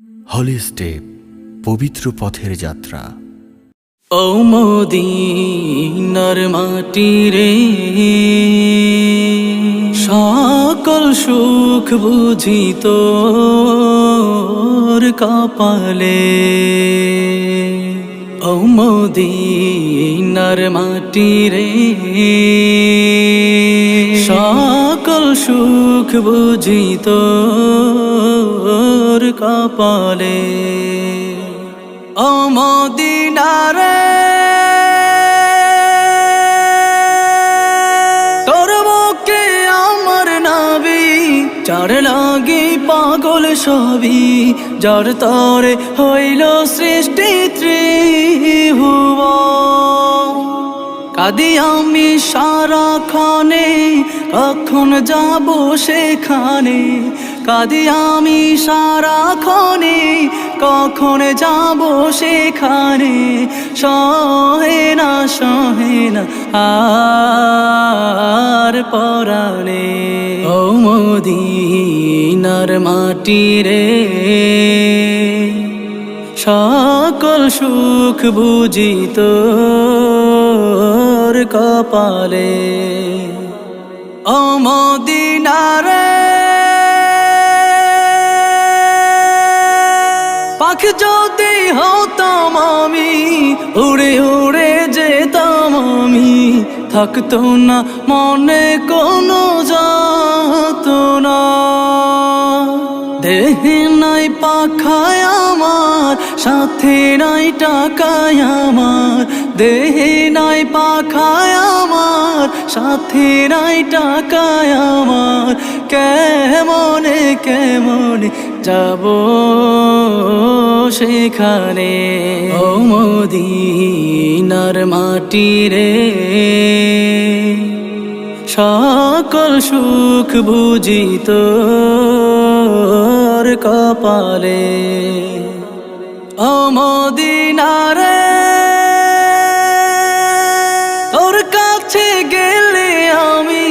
হলি step, পবিত্র পথের যাত্রা। ও মদিনার মাটি রে, সকল সুখ বুঝি তোর কপালে। ও মদিনার মাটি রে, সকল সুখ বুঝি তোর কপালে। ও মদিনা রে, তোর বুকে আমার নাবি, যার লাগি পাগল সবই, যার তরে হইল সৃষ্টি ত্রিভুবন। কাঁদি আমি সারাক্ষণে, কখন যাব সেখানে। কাঁদি আমি সারাক্ষণে, কখন যাব সেখানে। সহে না আর পরাণে। ও মদিনার মাটি রে, সকল সুখ বুঝি তোর কপালে। ও মদিনা রে, পাখি যদি হতাম আমি, উড়ে উড়ে যেতাম আমি। থাকতো না মনে কোনো যাতনা। দেহে নাই পাখায় আমার, সাথে নাই টাকায় আমার। দেহে নাই পাখায় আমার, সাথে নাই টাকায় আমার। কেমনে কেমনে যাব সেখানে। ও মদিনার মাটি রে, সকল সুখ বুঝি তোর কপালে। ও মদিনা রে, তোর কাছে গেলে আমি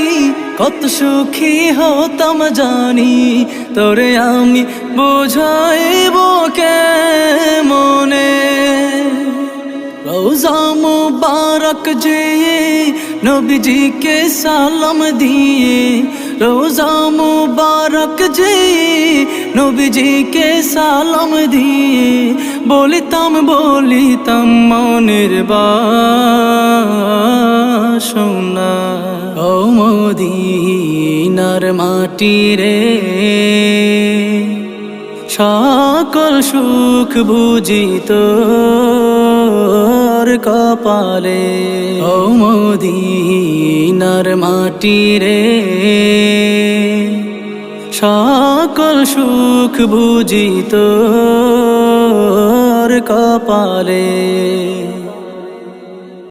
কত সুখী হতাম জানি। তোরে আমি বুঝাইব কেমনে। রোজা মুবারক যেয়ে নবীজিকে সালাম দিয়ে। রোজা মুবারক যেয়ে নবীজিকে সালাম দিয়ে। বলিতাম মনের বাসনা। ও মদিনার মাটি রে, সকল সুখ বুঝি তোর কপালে। ও মদিনার মাটি রে, সকল সুখ বুঝি তোর কপালে।